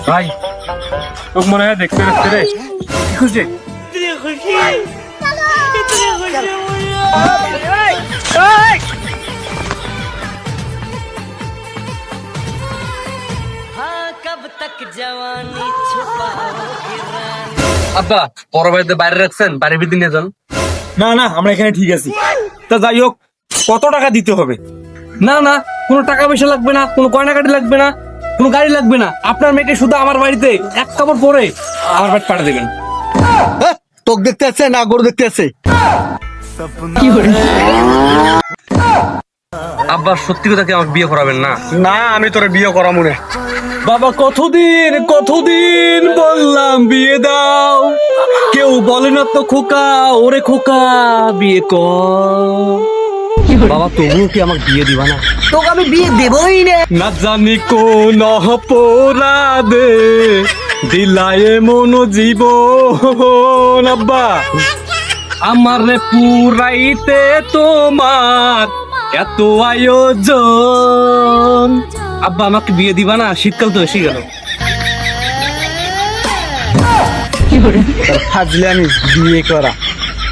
ভাই তোকে মনে হয় দেখতে দেখতে রে কি খুশি আব্বা বড় ভাইদের বাইরে রাখছেন, বাড়ির ভিতরে নিয়ে যান। না না আমরা এখানে ঠিক আছি। তা যাই হোক, কত টাকা দিতে হবে? না না, কোনো টাকা পয়সা লাগবে না, কোনো গয়নাকাটি লাগবে না, কোনো গাড়ি লাগবে না। আপনার মেয়েকে শুধু আমার বাড়িতে এক কাপড় পরে আমার বাড়ি পাঠিয়ে দেবেন। তোক দেখতে আছে না গরু দেখতে আছে? আব্বা সত্যি কথা কি আমাকে বিয়ে করাবেন না? না, আমি তোরে বিয়ে করা মনে। বাবা কতদিন কতদিন বললাম বিয়ে দাও, কেউ বলে না তো খোকা, ওরে খোকা বিয়ে কর। বাবা তবুও কি আমাকে বিয়ে দিবা না? তোকে আমি বিয়ে দেবই না। না জানি কোন অপরাধে দিলায় মন জীবন। আব্বা আমার পুরাইতে তোমার এত আয়োজন, আব্বা আমাকে বিয়ে দিবা না? শীতকাল তো এসে গেল। ফাজলে আমি বিয়ে করা